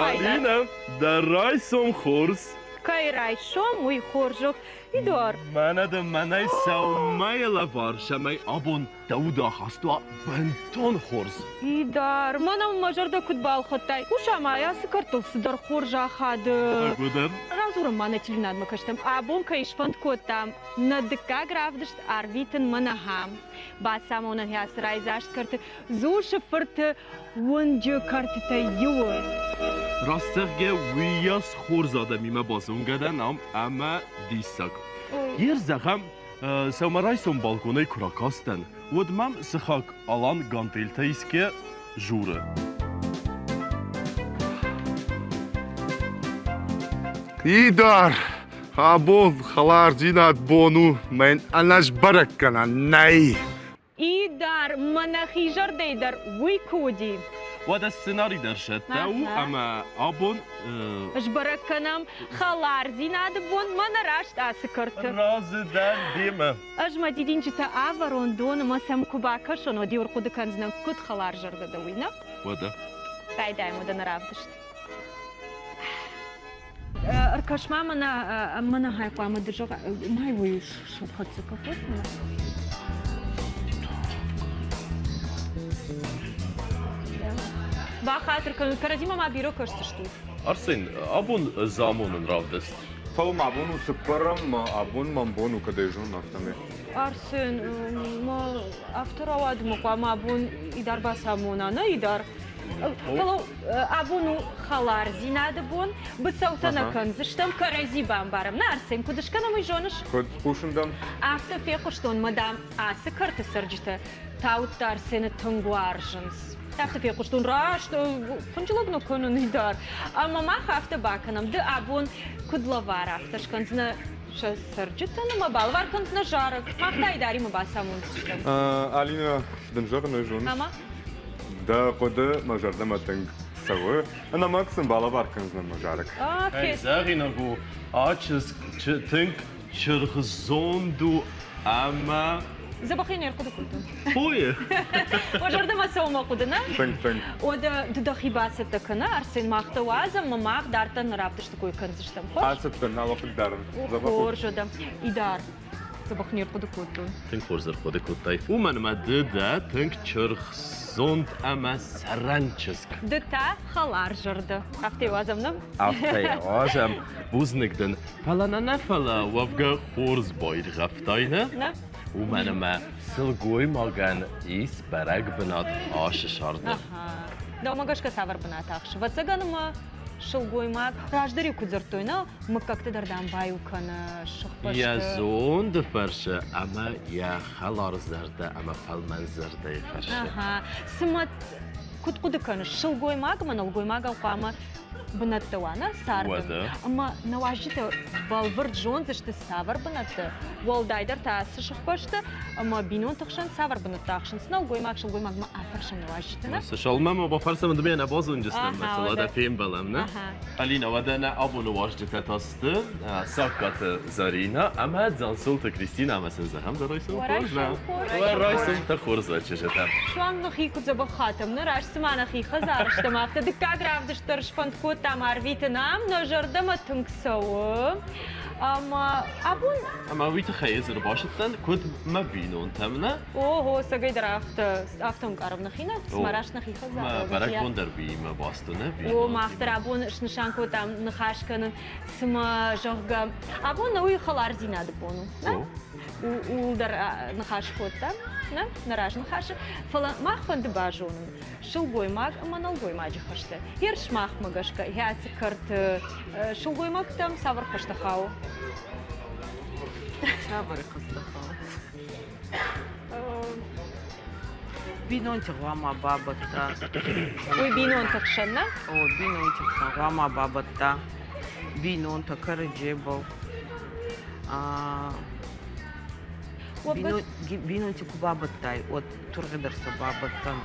Alina, dar rajsom khurs. Kaj rajsom, uj khurżuch, idor. Mana de manai sau maila varsha mai abon dauda khastwa banton khurs. Idor, mana majarda kutbal khatay. Ushama ya sıkartul sıdar khurża khad. Gudem. Razurım mana tilinad makashtam. Abon kayış fand kotam. Nadika gravdist arvitin mana ham. Basam ona ya srayzasht kartı. Zuş fırtı wuncu kartı ta yuur. Rastırge viyas khorzada mime basın gadan ama disak. Yer zakham saumaraysom balkonay kurakastan. Udmam sıkhak alan ganteltayske jure. İdar, abon halar cinat bonu men anaş barakkana nay. İdar mana hijar deydar uy kudi. وهذا السيناريو درشته اما ابون اش بركنام خلار زيناد بون ما نراش تاسكرت رازدان ديما اش ما ديدين جتا افرون دون ما سم كوباكا شنو دي ورقود كانزنا كنت خلار جرد دوينا ودا باي دايما دا نرافدشت اركش ما منا هاي قام درجه ما يوي شو خدت كفوت بخاطر كرديما ما بيرو كرستشتو ارسين ابون زامون نرافدست فو معبون وسكرم ما ابون مامبون وكديجون نفتمي ارسين ما افتر اواد مقام ابون ادار باسامونا نا ادار فلو ابونو خلار زيناد بون بصوتنا كنزشتم كرزي بامبارم نا ارسين كدشكنا مي جونش كد خوشندم افتا في قشتون مدام اسكرت سرجته تاوت ارسين تنغوارجنس تحت في قشتون راشت فنجلوبنو كونو ندار اما ما خافت باكنم د ابون كدلوار افتش كنزنا شو سرجتنا ما بالوار كنت نجارك ما خداي داري ما باسامون تشتم алина دمجر نجون اما دا قد مجرد ما تنگ سوى انا ماكسن بالوار كنزنا مجارك اوكي زاغينا بو اچس تنك شرخزوندو اما زبخين يرقدوا كلهم هوي وجرد ما سووا ما قدنا تنگ ودا دخي باسة كنا ارسل ماخت وازم ما ماخ دارتن رابطش تكوي كنزشتم حاسبتن نا وقت دارن زبخور جدا ادار زبخين يرقدوا كلهم تنك خورزر خودك كوتاي ومن ما ددا تنك شرخزوند اما سرانچسك دتا خلار جرد افتي وازمنا افتي وازم بوزنكدن فلا نفلا وفقا خورز بايد غفتاينا نا ومن ما سلقوي ماغان إيس براق بنات آش شارده да магаш касавар бната ахш вацаганма шылгой маг раждыри кудзартойна мы как-то дардан баю кана шыхпашты يا زون دفرشة أما يا خلار زرده أما فالمن زرده يفرشة سمت كنت قد كان شلقوي ماغ من القوي ماغ وقاما بنات توانا ساردم اما نواجهت بالورد جون زشت سافر بنات والدايدر تاس شخبشت اما بينون تخشن سافر بنات تخشن سنو قوي ماغ شلقوي ماغ ما افرشن نواجهتنا شالما ما بفرسم دمينا بازون جسنا مثلا ده فين بلمنا ألينا ودنا أبو نواجهت تاست ساكت زارينا أما زانسولت كريستينا مثلا زهم درايسون خورزنا ورايسون تخورزنا تشجتها شو عم نخي كنت بخاتم نراش سمعنا خي خزارش تمافت دكا غرافدش ترش فند tam arvitinam نجردم تنكسو أما ويت خيز رباشتن كنت ما بينون تمنا اوه سجي درافت افتم قرب نخينا سمراش نخي خزار ما برك بندر بي ما باستونه بي او ما اختر ابون شنشان كوتام نخاش كن سما جوغ ابون نوي خلار زيناد بونو улдар нахаш котта, не? Нараж нахаш. Фала мах фан де бажоным. Шулгой маг, маналгой маджи хаште. Ерш мах магашка, яцы карт шулгой маг там савар хаштахау. Савар хаштахау. Бинонтик вама бабатта. Ой, бинонтик шанна? О, бинонтик вама бабатта. Бинонтик караджебал. Бинонтик бабаттай. Вот тургидар сабабаттан.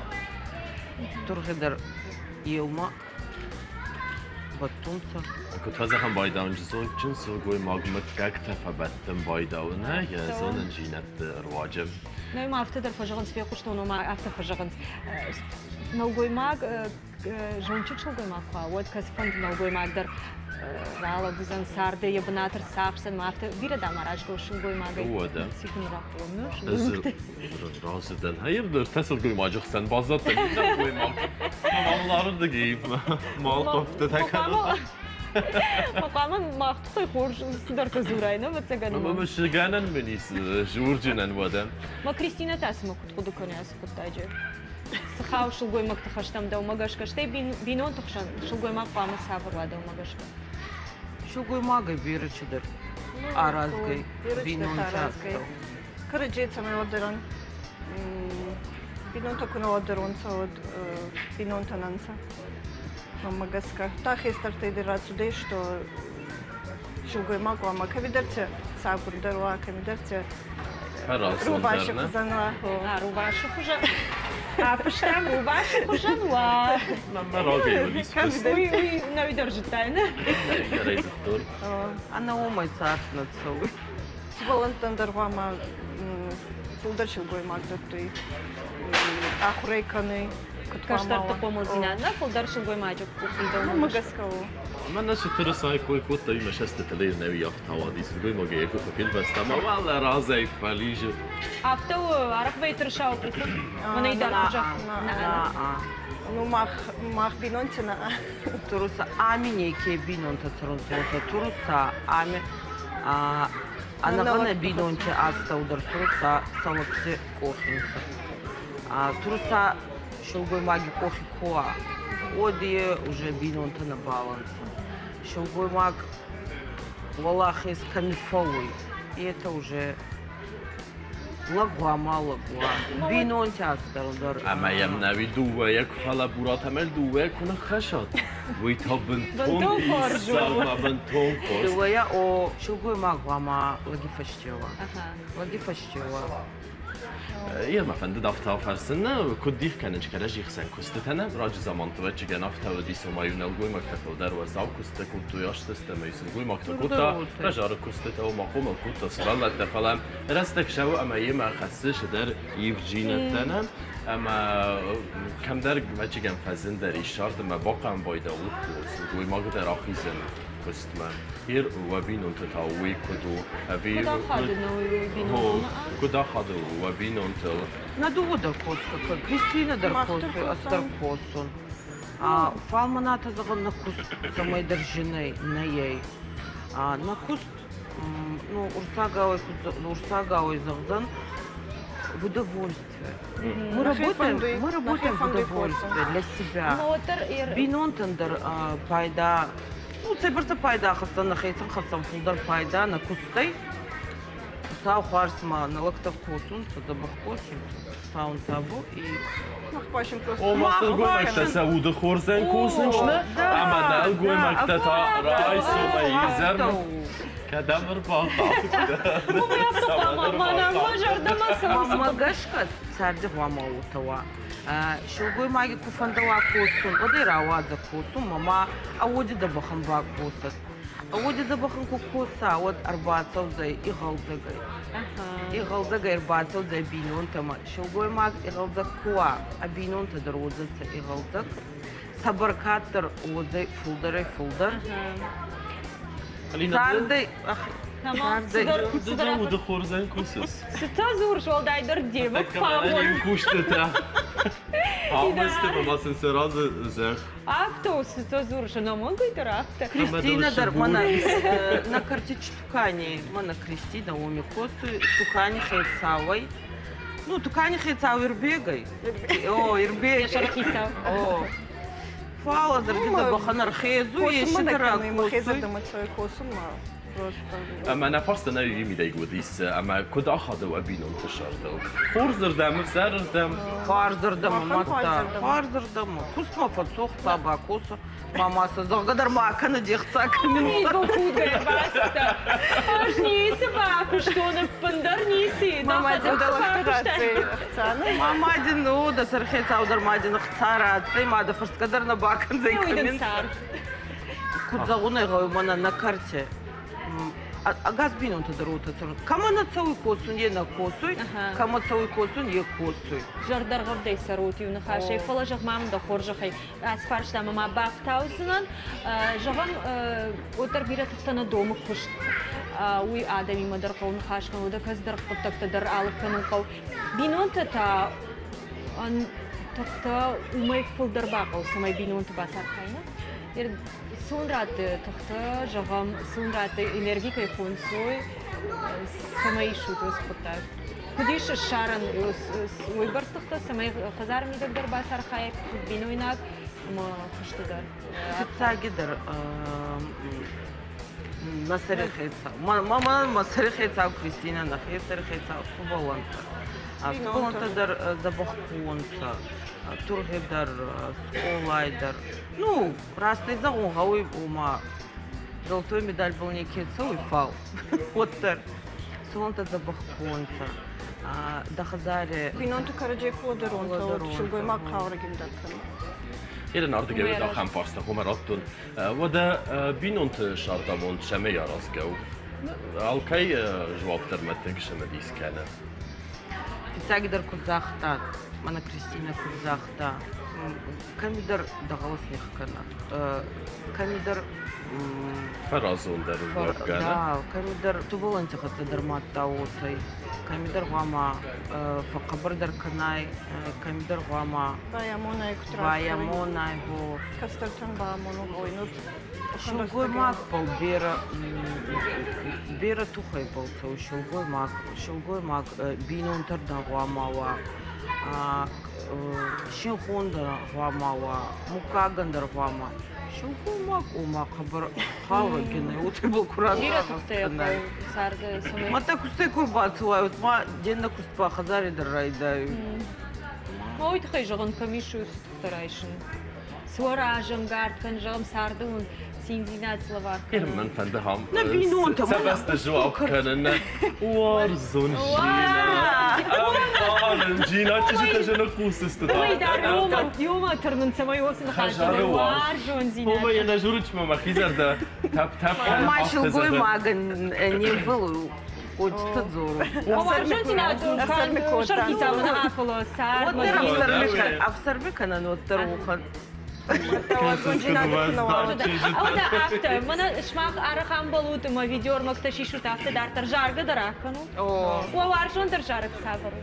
Тургидар елма. Баттунца. كنت فازخم بايداون جزون جنسو قوي ماغمت كاكتا فبتم بايداونا يا زون جينات رواجب Ну и ма автодер фажаган свеку, что он ма авто фажаган. Налгой маг, жончик шулгой маг, вот каз фонд налгой маг дар рала бузан сарды ебнатор сапсан мафта вира да мараж го шулгой маг. هو ده Секунд рахломнуш. راسدن هاي بدر تصل قوي ماج خسن بازات قوي ماج مالların da giyip mal koptu tekrar. مقام ما اختي خورج صدر كزورينا بتسجن ما مش جانن منيس جورجنن ودن ما كريستينا تاسمه كنت خدو كونياس كنت اجي سخاو شلغوي مك تخشتم دو ماغاشكا شتي بينون تخشن شلغوي مك قام سافر وادو ماغاشكا Шулгой мага бирочидер. Аразгай. Бинончастал. Караджеца ме одерон. Бинонта куна одеронца од бинонта нанца. Магаска. Тах естар федерацию дей, что шулгой магу, ама кавидерце сабур даруа, кавидерце рубаши хузануа. рубаши хужа. А пштам рубаши хужануа. ما راجع وليس Уй, на видержи тайна. رئيس الدور Она умой царт целый. Сивалантан даруа, ама фулдар шулгой маг датуи. Ахурейканы. Каштарта помолзина, на фулдар шулгой маджок купидал. Магаскау. من ناس ترسای کوی کوت تایی مشست تلی نوی افتوادی سوی مگه کوت فیل بستم والله رازی فلیج Авто арах вейтършау присут. Мана и да жа. Ну мах бинонцина. Туруса амине ке бинонта цронцота. Туруса ами анагана бинонче аста удар туруса салаксе кохинца. Туруса шулгой маги кохи коа. Оди уже бинонта на балансе. Шулгой маг валах из камифолы. И это уже лагуа малагуа. Бинонте аста удар. اما یم نوی دوه یک فلا برات همل دوه کنه خشاد وی تا بنتون ایسا بنتون کست Дуая о шулгой магу ама лаги фаштева. Лаги фаштева. یه مفنده دافتا فرسنه کدیخ کنج کرج یخسن کسته تنه راج زمان تو چه گن افتا و دیسو مایون الگوی مکتب در و زاو کسته کنتو یاشت است میسن گوی مکتب کتا رجار کسته تو مقوم کتا سرالت دفلم رستک شو اما یه مرخصش در یف جینت تنه اما کم در چه گن فزن در ایشارد ما باقم باید اود گوی مگه در آخیزن کست من هیر و بینون تتاوی کدو هوی Куда ходу на бинон? کدا خدو و بینون تل Надо удар коска, Кристина даркосу, астаркосун. Фалманата загон на куст самой держиной на ей. На куст, ну, урсагауй загдан в удовольствие. Мы работаем в удовольствие для себя. Бинонтендер пайда, ну, цеберца пайда хасан на хейтсан хасан фулдар пайда на кустай. Сау харсма на лактав косун, садабах косун, саун табу и Мах пашим просто. O masal goymakta savudu xorzen kosunçne ama dal goymakta ta raisu ve yizermu kadamır bağta. Магашка сарди гвамаутава. Шулгой маги куфандала косун, одира авадza косун, мама ауди да баханба косат. Ауди да баханку коса, вот арбацавзай и галзагай. И галзагай арбацавзай бинонтама. Шулгой маг и галзак куа, а бинонта дарозаца и галзак. Сабаркаттар одзай фулдарай фулдар. Сардай, Savudu xorzen kosus. Сыта зур жолдай дыр дебі Kamera памон. yum kuştu ta. Hamısı mamasın sırası zırh. Автосы то зурши, но могу и рафта. Кристина Думаю, дар что мана будет. на картич Тукани, мана Кристина уми косу Тукани хейцавай. Ну, Тукани хейцав ирбегай. О, ирбегай. Шархиса. О. Фала зардида баханар хейзу, еши Махеза косу. думать свою косу, просто. أنا فرست أنا يجي دا يقول إيش أما كود أخذ وأبين انتشار دو خورزر دم سر دم Фарзардама Махан мата. фарзардама. Фарзардама. Кусма фацох таба куса. Мамаса загадар макана дехца камин. Нигу худая баста. Аж не собаку, что на пандарниси. Мама дала операции Ахцана. Мамадин, ну, да сархеца аудармадин хцара. Цей мада фарскадар на бакан зай камин. Кудзагуна мана на карте. А газбин он тогда рота царун. Кама на целый косун е на косуй, Ага. кама целый косун е косуй. Жардар гавдай сароти у нахашей фалажах мам да хоржахай. Аз фаршта мама баптаузнан. Жагам отар бират тана дома кушт. Уй адами мадар кау нахашкан уда каздар кутакта дар алып кану кау. Бинонта та он такта умай фулдар бакау самай бинонта басар хайна. Сонраты тахта жагам сонраты энергикой фунсой самай шутус кутак. Кудиш шаран выбор тахта самай хазар мидер дар басар хай бинойнак ма куштадар. Фицагидар масарихеца. Мама масарихеца Кристина на хесарихеца субаланта. А субаланта дар забахпунца. Тургедар сколайдар. Ну, расты загугауй ума. Золотой медаль был некий целый фал. Вот так. Субаланта забахпунца. Дахазаре. Бинонту Караджей Флодеронто, Шилгой Макхаура Гимдакан. إلى النهارده جاي ده خام فرست هم راتون وده بينونت شاردامون شمي يراس جو الكي جواب ترمتك شمديس كان Фицагидар Кузахта, мана Кристина Кузахта, камидар дагаласних кана, камидар فرازون در الوقت كان да, камидар туваланти хата дармат таутай, камидар гама факабар дар канай, камидар гама Баямона Экутра. баямона его. Кастертан Баамону Гойнур. Шулгой мак пал бера тухай пал цау шулгой мак бинонтар да гамава. Шинхонда гамава, мукагандар гама. Шулгой мак ума хабар хава гене утре был кураса. Дира тахта сарга самай. Мата кустай курбацуай, вот ма денна куспа хазари дарайдай. Ой, тхай жаган камишу старайшин. Суаражам гард кан жагам сардун синзинат словак. من فندهم نبينون تمام. سبست جواب كان وارزون جينا أمان جينا تجي تجي نقوس Ой, استدعاء да, Рома тернун самой осен Хажары вар. Варжон هو зинат. ينا جورج ما مخيزر ده تاب Ма шулгой маган не был. Очень тадзору. Варжон зинат. Шаркица на афоло сар. Вот а в Сарбека на нот тарухан. Ода афта, мана шмах арахам балут ма видеор макташи шут афта дар тар жарга даракану. О, О варжон дар жарг сабар.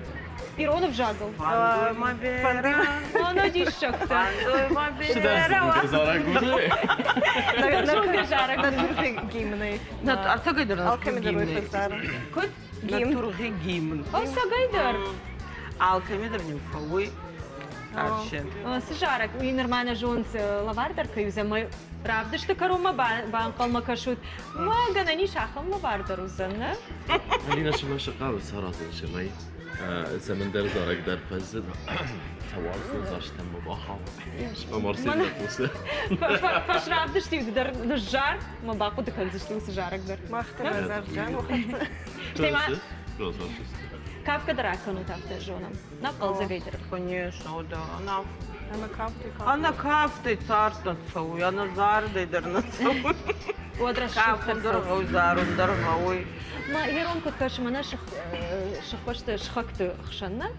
Пиронов жагал. фандой мабера. Она дишакта. Фандой شدرس мабера. زارك بودي Шунга жарг. На турфи гимны. А цагайдар на Алкемидер гимн. Уйфазар. Кот? На турге гимн. О сагайдар. Алкемидер не фауй. Аршен. Сжарок, и нормально жонс лавардар каюза, мы правда что карума банкал макашут, магана не шахам лавардар узана. خلينا شو شغال صار شمي زمن در زارك در فزد تواصل زاشتم مباحة شو مرسل نقوسه Паш правда что дар жар, мы баку ты как что сжарок дар. Махтер Зарджан. Кавка Дракону тавта жонам. На кол загайдар. Конечно, да. Она Она кавты. Она кафты царта цауй, она зардайдар на цауй. ودرس كافندر غوزاروندر غوي ما هيرون كنت كاش منا شخوشت شخكت خشنا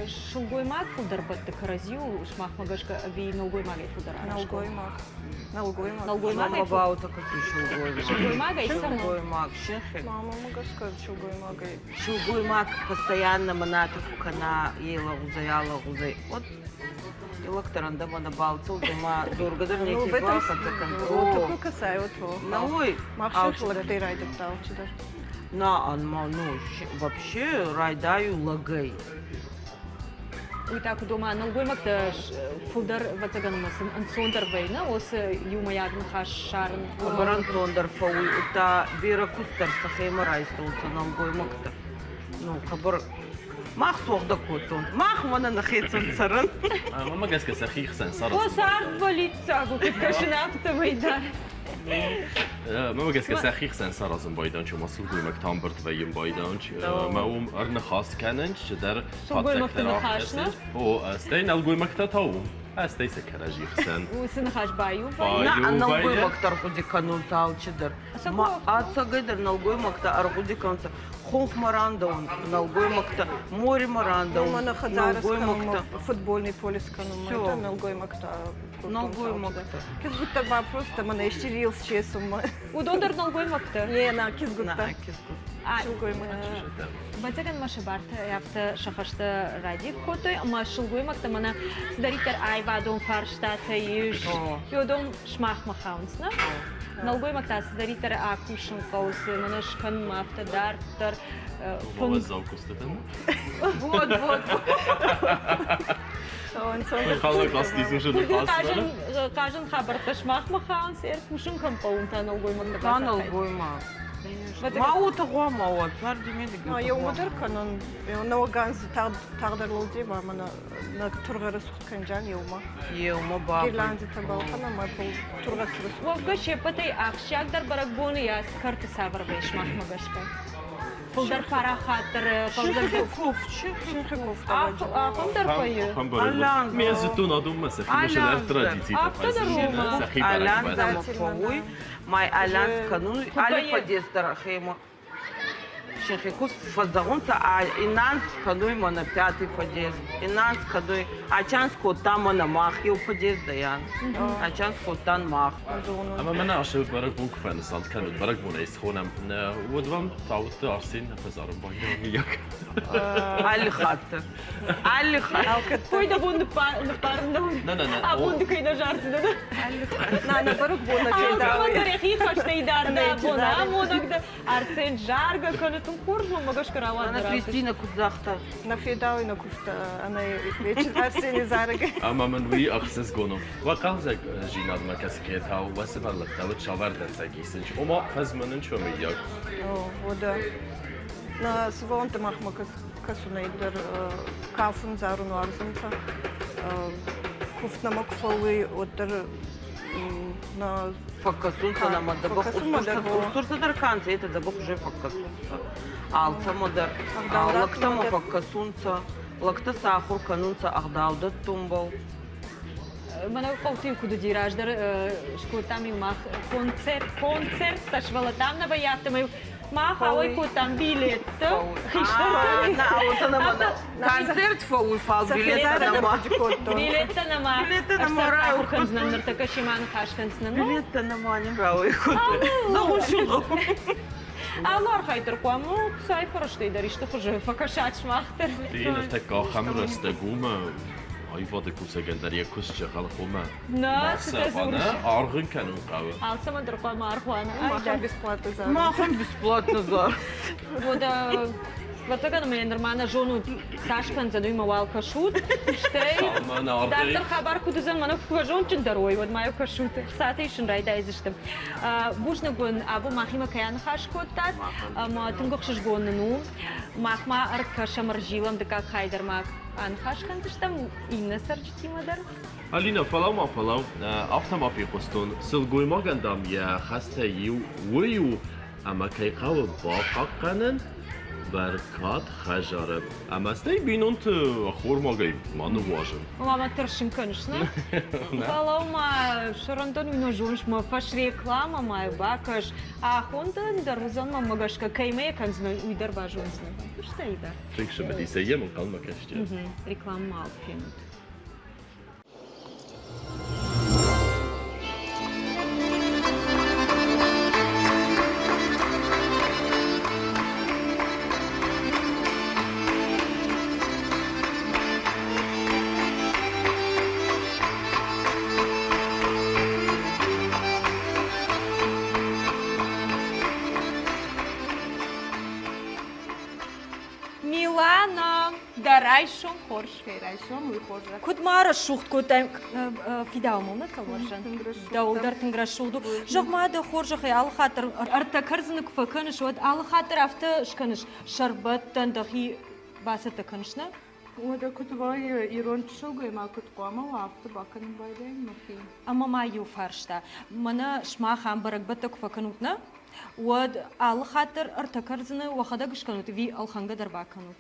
شلقوي ماك فودربت كرازيو شماخ ماغشك أبي نلقوي ماك يفودر Налгой мак. Налгой мак. نلقوي ماما ماك باوتا كتو شلقوي شلقوي мак شلقوي мак شنخي Мама магаска чугой магай. شلقوي мак постоянно манатов кана ела гузай вот Илакторанда мана балцыл дома дургадар Ну, неки в этом баха вот такан такой касай вот. Науй Махшиш лагтай райдып тау чидар. на анма ну вообще райдаю лагай ويتاكو دوما نلقوي ماك فودر واتغن مسن انسوندر بينا وس يوم ياغن خاش شارن Баран Тондер фауи ута бира кустер сахема райстулца нангой макта. Ну, хабар мах сохда котон. Мах мана нахецен царан. ما قاسك سخيخ سن صار وصار بوليتاكو كتكشنا بتميدار ما قاسك سخيخ سن صار از بايدان شو مسل قوي مكتام برت ويم بايدان ما هم ارن خاص كاننش در قوي مكتا خاشنا؟ او استين القوي مكتا تو استي سكراجي خسن وسن خاش بايو На нангой بايدان мактар худи канун таучидер. Ма аца гайдер нангой макта аргуди канца. Хонф марандон нангой макта море марандон Мана хазарас нангой канум макта. футбольный полис канум. Всё. Это налгой макта. Нангой макта. Кис гутта ба просто мана ищирил с чесом. ودوندر نلقوي مكتا Не, на кис На гутта. киску. Чугой мак. باتگن ماشه بارت یافت شخصت رادی کوتوی اما شلگوی مکت منا سدریتر آی وادون فرشتات یش یودم شماخ مخاونس نه نلگوی مکت سدریتر آکوشن قوس منش کن مافت دارتر والله الزوج كستتن Вот. Он сон. خلاص قصدي زوج кажен الخاص кажен хабарта шмах махаунс ер кушин кам паунта нлгой макт Та нангой мак. Маута гуа мауа. Цар демеди А я умудыр канун. На оганз тагдыр луди ба мана на тургары сухт канжан юма. Еума баба. Ирландия табал хана ма пол тургары сухт. وقت شپتی آخشیک در برگبون یا کرت سابر بیش ماه مگشکا. فلدر پارا خاطر فلدر آخون در پایه. Алянза. مين زتون ادوم مسخي مش التراديتي سخي Алянза برك мафауи. Май алянз канун. Али подестер хема. Шехикус фазагунца, а инанс кадуй мана пятый подъезд. Инанс кадуй, а чанс котан мана мах, и подъезд даян. А чанс котан мах. اما من عشان برك بوك فان صار كانوا برك بونيس خونا ودوام تعودت ارسين فزارم بايدانيك Али хаттер. Али хаттер. Кой да бунды парндон. لا А бунды кой да жарсы да. На барук буна А чейда. вот рехи хочет идар да буна модок да Арсен жарга конетун куржма могаш караван Она да. Кристина Кудзахта. На федау и на куфта. Она вечер арсени зарга. اما من وی اخصص گونم و قلزک جیناد ما کسی که تا و سفر لطفت شاور در سگیسنج اما فزمنن شو میاد Вода. На свонта махма касунайдер кафун зарун арзунта. Куфтна макфауи отдер на Факкасунца на мадабах. Устурса дарканца, это забах уже факкасунца. Алца модар. Лактама факкасунца. Лакта сахур канунца ахдаудат тумбал. Мене колти куди дираж дар шко там и мах концерт ташвала там на баяфта май мах ой ко там билет. Концерт фауи фал билета на мах. Билет на мах. Билета на мораю. Ханзнан така шиман хашканснан. Билета на мане бравый худ. Загушило. Алар хайтер кому сайфер штей дариш то хуже факашат шмахтер. دینا تکا خمر استگوم ای واد کوسه گندری کوس چخال خوما На سبانه آرغن کنون قوی Алсама дрпа мархуана. Маха бесплатно за. Махан бесплатно за. Вода Ватага на мен нормана жону Сашкан за има валка шут. Штей. Salman ardı Дартар хабар кудузан мана куважон чин дарой вот маю кашут. Сатейшн райда изиштем. Бушна гон абу махима каян хашкоттат. Ма тунгохшиш гонну. Махма аркаша маржилам дека хайдар мак. Ан хашкан зиштем инна саржитимадар. Alina فلو ما فلو افتا ما في قستون سلگوی ما گندم یا خسته یو ویو اما کی قو باقا قنن برکات خجاره اما استی بینونت خورماگی من واجم Мама тершим, конечно. Балама шарантон миножунш ма фаш реклама ма бакаш. А хондан дарузан ма магашка кайме канзна уйдар бажунзна. Что ида? فکر شما دیسه یه من قلم کشتی Реклама мал финут. Milana, darayşon horş. Хейрайшон, выхожу. Кудмара шухт кутайм фидау мына калваржан. Даулдар тингра шухду. Жогмада хоржах ал хатыр арта карзны кфакыныш вот ал хатыр авта шкыныш шарбаттан дахи басата кынышна. وده كنت باي إيران شوقي ما كنت قامة وعفت باكن بايدين ما في. Ама маю фаршта. Мана шма хам баракбата кфакынутна. Вот ал хатыр арта карзны вахада гышканут ви ал ханга дарбаканут.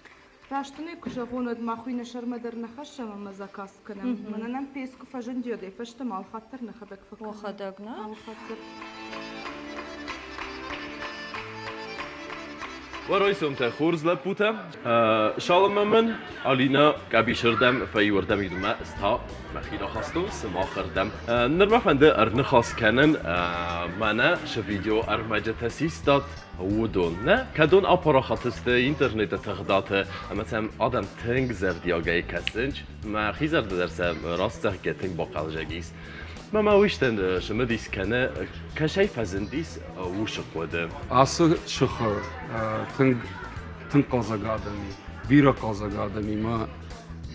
Раштаны кужагонад махуйна шармадар нахашама мазакас кынам. Мананам песку фажын диоды. Фаштам ал хаттар нахадак факан. Вахадагна. Ал хаттар. ورایسم تا خورز لپوتم شالم من آلینا کبی شردم فیوردم ایدم استا مخیل خواستم سما خردم نرم فنده ارن خواست کنن منه ش ویدیو ارمجه تسیستات ودون نه کدون آپاراخات است اینترنت تخدات مثلا آدم تنگ زردیاگه کسنج ما خیزر درسم راسته که تنگ باقل جگیست ما ویشتن شما دیس کنه کشای فزندیس وش قوده Асы шыхы, тын қалзагадами, бира қалзагадами.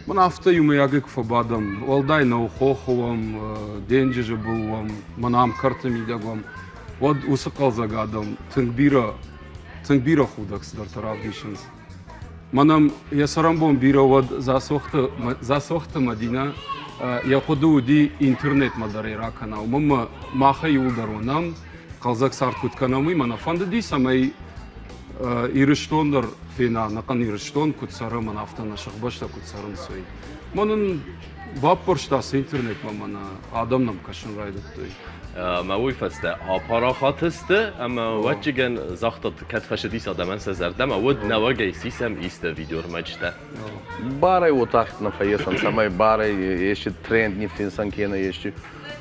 Мен авто юмаягык фабадам, олдай на ухоховам, денджеже булвам, манам картами дягвам. Вот усы қалзагадам, тын бира худакс дартаравдишынс. Манам я сарамбом бира вот засохты Мадина, я ходу ди интернет мадарира канал. Мама маха юлдаронам, қалзак сарткут канамы, мана фанды ди самай ирыштондар фена, накан ирыштон кутсары мана автана шахбашта кутсарын сой. Манын баппорштасы интернет мамана адамнам кашын райдыпты. ما ویفسته آپاراخات است اما وجهن زاخت کتفش دیس آدمان سزردم ود نواگه سیسم ایست ویدیو مجته Барай вот ахт на фаесан, самай барай, еще тренд не финсан кена еще.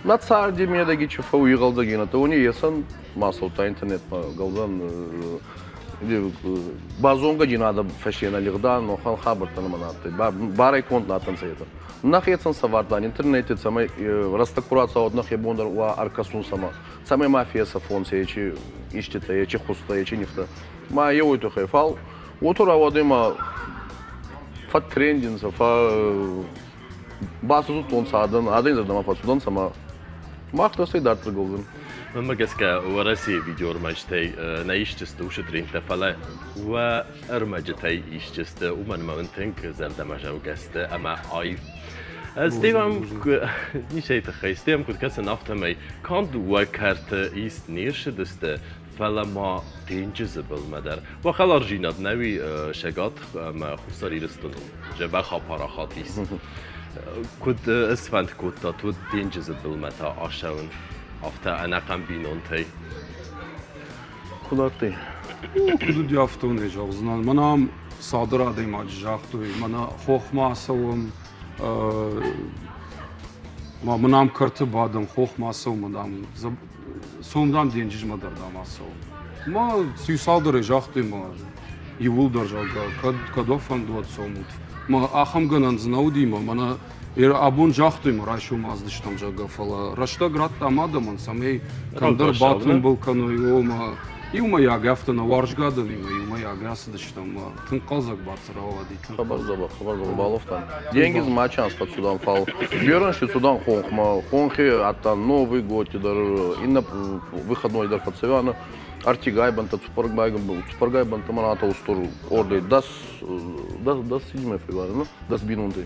На царде мне да гичу фау и галзагина, то у нее есан масл та интернет галзан базонга динада фашена лигда, но хан хабар та наманаты. Барай конт на танцета. Нахетсан савардан интернете самай растакурация от нахе бондар уа аркасун сама. Самай мафия сафонсе ечи иштета, ечи хуста, ечи нефта. Ма еой то хайфал. Отура вадыма фа трендинса, фа басу тонса адын задама фасудан сама. Махта сей дар галзан. ما جسكا وراسي فيديو مجتي نايشتست وشترين تفلا وارمجتي يشتست ومن ما منتنك زرد مجاو جست اما اي استيام نيشي تخي استيام كنت كسن افتمي كان دو كارت ايست نيرش دست فلا ما تنجزبل مدر وخلار جينات نوي شغات ما خساري رستون جبا خبارا خاطيس كنت اسفند كنت تو تنجزبل متا اشاون After ana combinante. Куда ты? Kudu di avto ne jogznan. Manam sadra de majjaqtu. Mana xoxmasavum. Ma manam kartı badam xoxmasav manam. Somdan denjiz madar damasav. Ma suisadre jaqtu ma. Yivul darjaga kadofan duat somut. Ma axam ganan znaudi ma mana abun jaqtım raşu mazdıştam jaga fala. Raşta gratta madamın samey kandar batın bulkanoyu ma. Ima ya gafta na varjgadan ima ya gasdıştam ma. Tın qalzak batsırava dikin. Хабар заба баловтан. Деньги с мачанс под судан фал. Бернши судан хонхма. Хонхи аттан Новый год дар инна выходной дар подсевяна. Артигайбан та Цупаргайбан был. Цупаргайбан та маната устор орды. Das седьмой февраля, das binunde.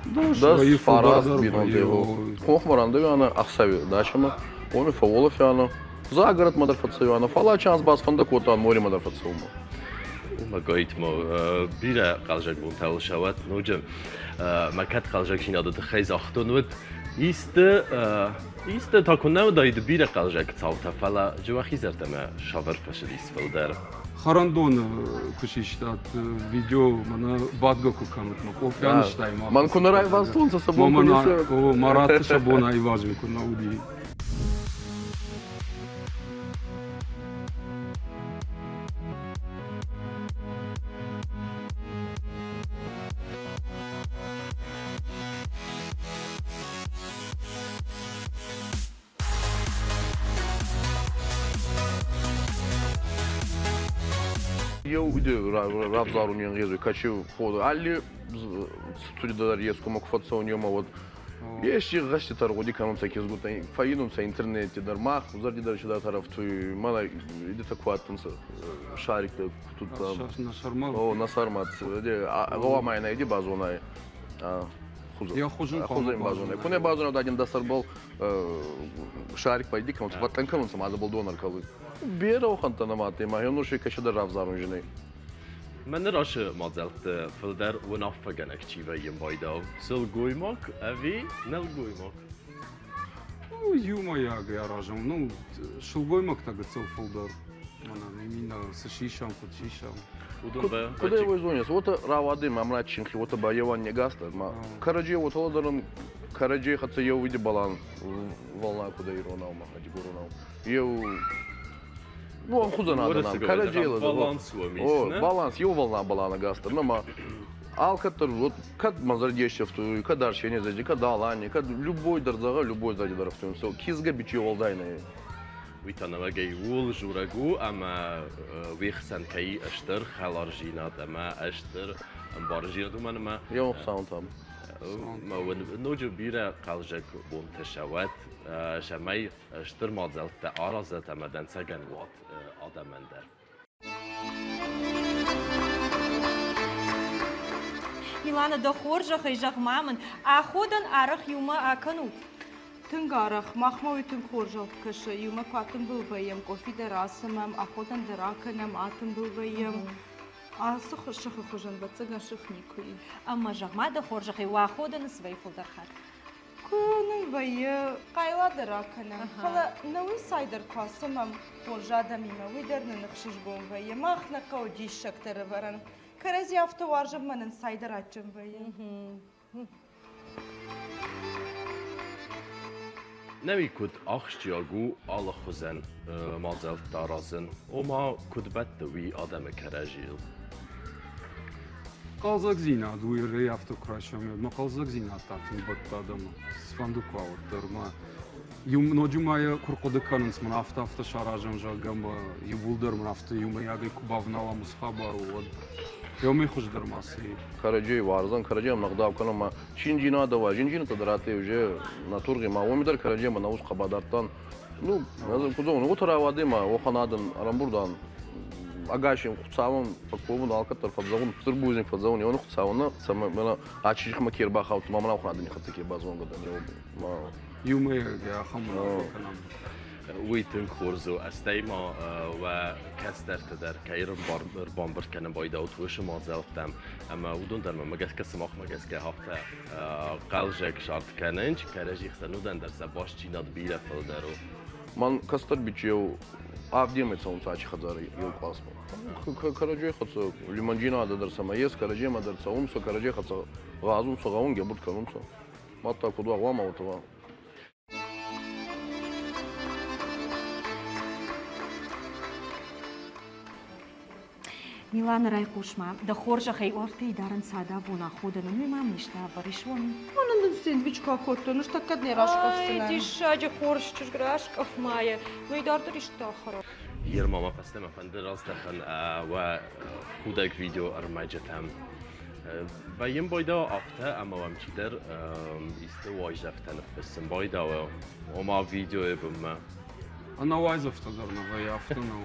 Das Faras binunde. Хонхмаранда яна ахсави дачама. Оми фаволов яна. За город мадар подсевяна. Фала чанс бас фандакота море мадар подсевма. وما قايت ما بيرا قالجك بونتاول شوات نوجم ما كات قالجك شينا دت خيز أختون ود يست تاكونا ودايد بيرا قالجك تصوتا فلا جوا خيزرت ما شاور فشليس فلدار خراندون كشيشتات فيديو منا بادغا كوكانت ما اوفيان شتاي ما من كنا راي فاستون سبون ماما او مرات شبونا ايواز كنا ودي Eu, uite, Rabzarul mi-e înghezui, ca și podul. Ali, studi de dar ies cum cu fața unii mă văd. Ești găști tar godi că nu ți-ai chizgut, fai nu ți-ai internet, dar mah, zar de dar și da taraf tu, mana, ide te cuat însă, șaric de cu tot. на шармал. O, nasarmat, de, goa mai înainte bazona e. Я хожу Хузаим базона. Куне базона дадим да сарбал шарик пайди, кому ватан кому сама забыл донор калы. Бера оханта наматы, ма я ноши каша да равзарун жны. من راش مازلت فلدر و نافگنک چی و یم بایدا سل گویماک اوی نل گویماک Ну, юма я ражам. Ну, шулгой мак тага цел фолдор. Она именно с шишам, под шишам. Куда его звонят? Вот равады, мамра чинхи, вот боеван не гаста. Караджи вот холодором, караджи хотя я увидел балан, волна куда и ронал, маха дигурунал. Я ну, он худо надо нам. Караджи баланс О, баланс, его волна балана гаста. Но ма алкатор вот как мазардещев ту, когда не зади, когда алани, когда любой дарзага, любой зади дарфтун. Со кизга бичи волдайны. ویتانه وگی وول جورگو اما ویخسن کی اشتر خالارجینا اما اشتر امبارجینا دو من ما يوم ساوند تام. ما ونوجو بیره قالجک بونتشوات شمای اشتر مازلت آرازت اما دنسگن وات آدمندر Milana da хоржах и жахмамын, а ходан арах юма аканут. Тынгарах, махмауи тын хоржалт кышы, юма патын был вайым, кофи да расымам, охотан да раканам, атын был вайым. А сухо шахы хожан бацыган шахникуи. Amma жахма да хоржах и ва ходан свей фулдархат. Кунын вайы, кайла да раканам. Хала науи сайдар квасымам, хоржада мима, уйдарны нахшиш бом вайы, махна кауди шактары варан. Карази авто варжам манын сайдар ачым вайы. نمی کد آخشیاگو آل خوزن مازل دارازن و ما کد بد دوی آدم کرجیل Qalzaq zina duyrı yaptı kraşam. Ma qalzaq zina tatın batta adamı. Sfandu kavutlar ma. Yum nocumaya kurkodıkanın man hafta şarajam jagamba yubuldur man hafta yuma yagi kubavnala mushabaru od. Yomi хуждар маси. Караджи варзан, караджи нагдав канам ма шинжина дава, шинжина тадрате уже на турги ма омидар караджи ма наус қабадартан. Ну, назым кузон, вот равады ма оханадан арамбурдан агашим хутсавын паковын алкатар фадзавын турбузин фадзавын он хутсавына сама мана ачих ма кирба хавт мамна оханадан хатса кирба зонгадан ма Yume ya hamna kanam. ویتن خورزو استیما و کستر تدر کیرم بامبر کنم باید اوتوش مازلتم اما ودون در مگس کس ماخ مگس که هفته قلجک شرط کننج کرجی خسنودن در سباش چینات بیره فلدرو man kastar biçiyor avdiyemetse on saçı kadar yol pasma. Karacay hatsa limancina adırsam yes karacay adırsam umsa karacay hatsa gazum sa gavun geburt kanumsa. Hatta kudu avama otava. Milana райкушма, да хоржах и орте и даран сада вона хода, но мама ништа баришвон. Onun sandviç kakottu, ну что kad ne raškov Ай, se ти шаджа хорж чуш грашков мая, ну и дар даришта хара. یر ماما پستم افنده راست دخن و خودک ویدیو ارمجتم و یم بایدا آفته اما هم چی در ایسته واج رفتن فستم بایدا و ما ویدیو بم Ana wayzafta darna va yaftana.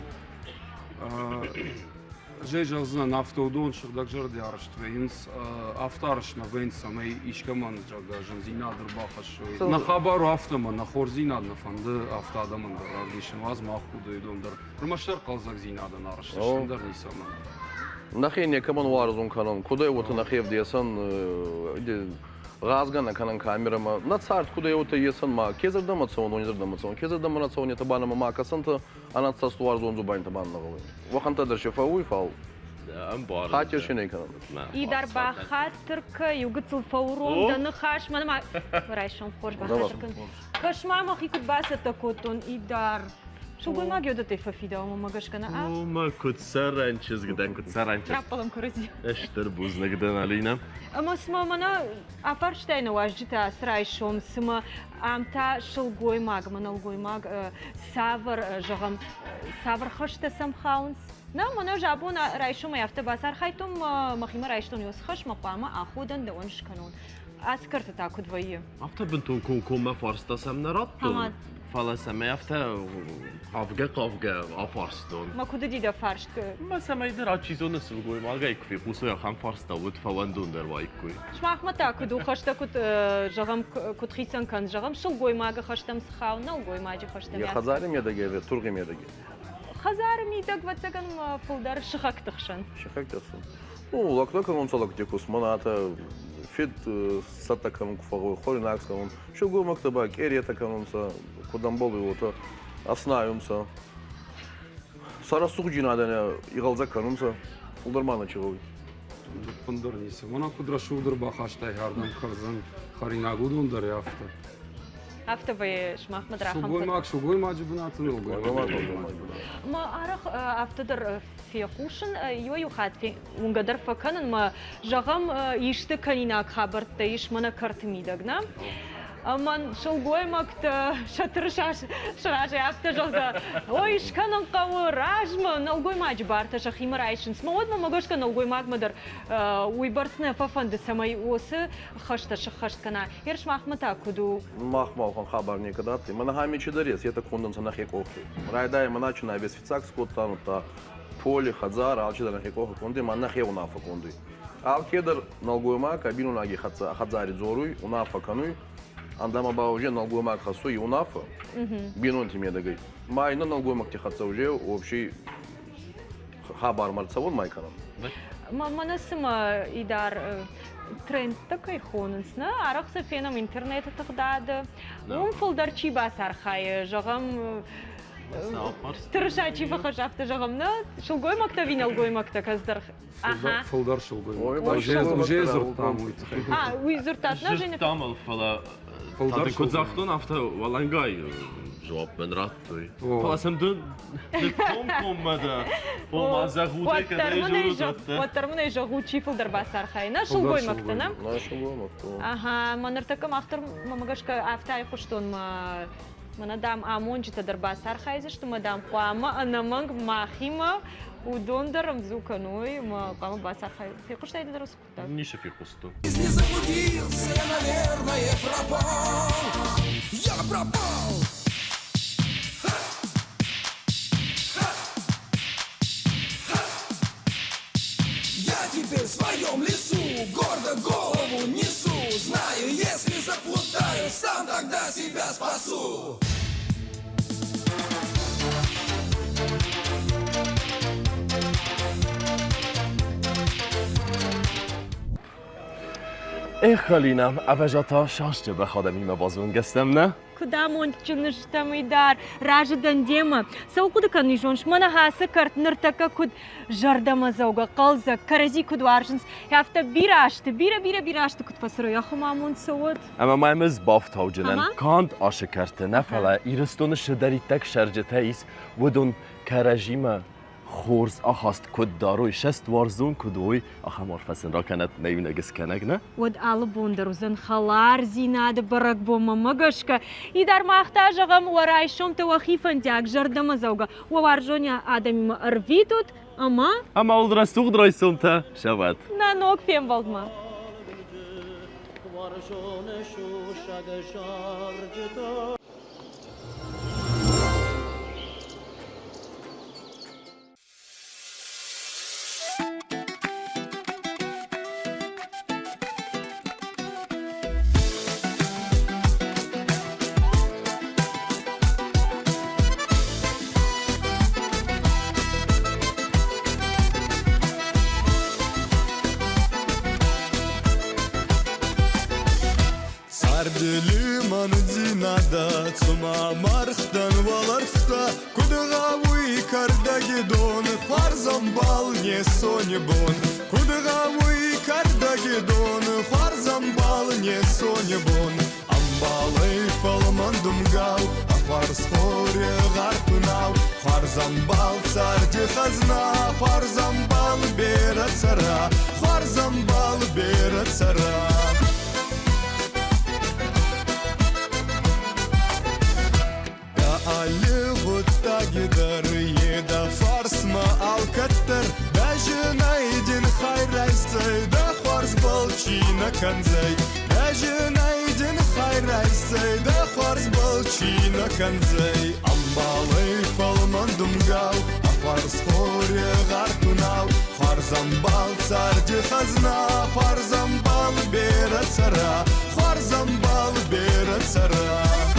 Жежал зна нафтоудон шырдак жарды арыштвейнс автарышна вейнсам эй ишкаман жага жынзина дырбахаш. На хабару автома на хорзина на фанды автоадамын да рагишин ваз махуду идомдар. Рмаштар қалзак зинадан арыштышындар нисаман. Nahie ne kaman varzun kanal. Kuday otu nahie diyorsan gazgana kanan kamerama. Na sart kuday otu yesan ma. Kezerda mı savun oynarda mı savun. Kezerda mı savun ya tabana mı makasanta. Anat sas varzun zubayn tabanna qoy. Vaqanta şefawi fal. Am bar. Xatir şene kanal. İdar baxatırka yugutul favrun da nıxaş mana rayşon xoş baxatırkın. Kaşma mı xikut basa takotun idar. Şulgoy ma gödü te fafida ama magaşkana. Ma kut saran çizgiden kut saran çiz. Yapalım kuruzi. Eştir buzna giden Alina. Ama sma mana afarştayna wajita srayşom sma amta şulgoy mag manalgoy mag savr jagam savr xashta sam khauns. Na mana jabuna rayşom yafta basar khaytum makhima rayşton yos khash maqama akhudan da onş kanon. Askarta takut vayi. Afta bintun kun kuma farsta semnarat. Tamam. Falan sema afta kavga afarston. Ma kudu dida farşt. ما سما يدير على شيء زون السوق ما لقى يكفي قوسو يا خام فارس تاود فواندون در وايكوي شما احمد تاكدو خشتا كنت جغم كنت خيسان كان جغم شلغوي ماغا خشتم سخاو نلغوي ماجي خشتم Ya Xazarim ya da geve, Turgim ya da geve. خزار ميدك واتسكن فولدر شخك تخشن. Şahak dersin. O lakta kanun salak dikus manata fit sata kanun kufağı horinaks kanun. Şu bu maktaba keriyata kanunsa kudan bolu ota asnayumsa. Sara suğcina da igalzak kanunsa uldurmana çıkıyor. Bundur neyse. Ona kudra şudur baxaştay yardım kırzın. Xarinagudan da yafta. Hafta bayi şma Ahmed Raham. Şugoy macı bunatın olgoy. ما أرخ أفتدر في خوشن يو خات في ونقدر فكان ما جغم يشتكنينا خبر تيش منا كرت ميدغنا من شلغوي مكت شتر شراج أفت جغدا ويش كان قو راجم نلغوي ما جبارت شخيم رايشن سمود ما مغش كان نلغوي ماك مدر ويبرتنا ففند سماي وس خشت شخشت كنا يرش ما أحمد كدو Mahmal kan haber ne kadar attı. Bana hami çidares ya da kondan sana hek oku. Rayday mana çuna bez fitsak skottan ta poli Xazar alçıdan hek oku kondu mana he ona fa kondu. Al kedar nalgoyma kabinu nagi Xazari zoruy ona fa kanuy. Andama ba уже nalgoyma xasu и ona fa. Binun timye da gay. Mayna nalgoyma ti xatsa уже вообще haber martsavon may kanam. ما نسمع إدار ترند تكاي خونسنا عرق سفينم إنترنت تقداد ومفلدر شي باسر خاي جغم ترشا شي فخشافت جغمنا شو قوي مكتبين القوي مكتب كزدر أها Fıldar şulgoy. Oy, Уже zırtam uytu. ويزرتاتنا جن جن تعمل فلا Fıldar هذا كنت şulgoy. زاختون أفتا والله جاي جواب من راتوي أوه. خلاص هم دون كم مدى وما زغوتي كده يجوا وترمنا يجوا شي فلدر باسر خاي نا شو قوي مكتبنا Нашу гомокту. أها ما نرتكم أختر ما مجاش كأفتاي خشتون ما ندام آمونج تدر باسر خاي زشت ما دام قامة أنا مانج ما خيمة ودوندر مزوكنوي ما قام باسر خاي في قشتاي درس كتاب نيش في قصته Теперь в своем лесу гордо голову несу. Знаю, если заплутаю, сам тогда себя спасу. Эх, Алина, أبجتا شاشة بخادمي ما بازون قسم نه؟ كدا مونتشنش تميدار راجدن ديما سو كود كنيجونش منا هاسه كرت نرتكا كود جردما زوغا قلزا كرزي كود وارجنس يافتا بيراشت كود فسرو يا خمامون سود أما ما يمز بافت هوجلن أها. كانت آشکرت نفلا ایرستون شدری تک شرجته ایس ودون کرجیما خورز آخاست کد داروی شست وارزون کدوی آخه مرفسن را کنت نیونه گس کنگ نه؟ ود آل بوندر وزن خلار زیناد برق بوما مگشکا ایدار محتاج غم ورايشوم توخيفن دياك جردما زوغا ووارجونيا آدمي ما أرفيتوت أما اول درستوغ درایسون تا شود نانوك فيم بالدما Ардели манзинада Цума мархтан валарфта Кудгавуй кардагидон Фарзамбал не сонебон Кудгавуй кардагидон Фарзамбал не сонебон Амбалай фалмандум гау Афарс хоре гартунау Фарзамбал царди хазна Фарзамбал бера цара Фарзамбал бера цара Gider yeda farsma alkatter Даже найден хайрайсай Да фарс балчина канзай Даже найден хайрайсай Да фарс балчина канзай Амбалай фалмандум гау А фарс хоре гартунау Фарзамбал царди хазна Фарзамбал бера цара Фарзамбал бера цара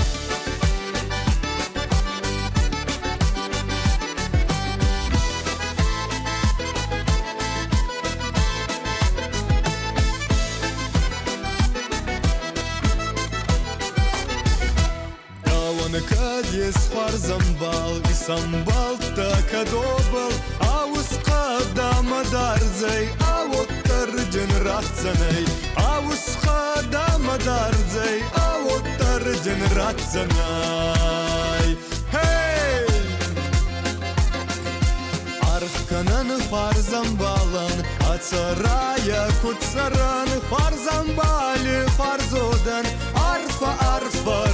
Кадес фарзамбал и самбал такадобал Аус кадама дарзай, а вот тарден рацанай Аус кадама дарзай, а вот тарден рацанай Хей! Архканан фарзамбалан, а царая куцаран Фарзамбали фарзодан, арфа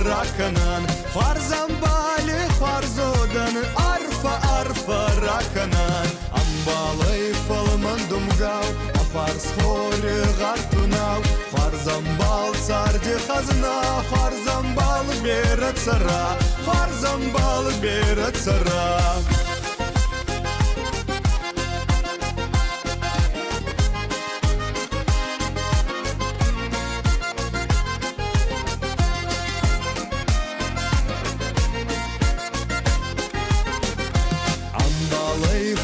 раканан Фарзамбали фарзодан, арфа раканан Амбалай фалмандум гау, а фарс хоре гартунау Фарзамбал царди хазна, фарзамбал бера цара Фарзамбал бера цара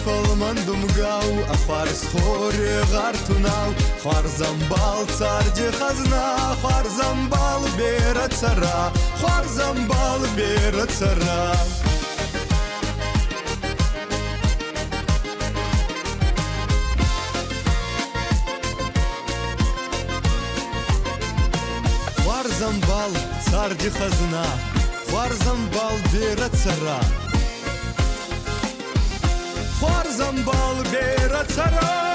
Фалмандум гау, а фарс хоре гартунау Фарзамбал царди хазна, Фарзамбал бера цара Фарзамбал бера цара Фарзамбал царди хазна Фарзамбал бера цара Фарзамбал бера цара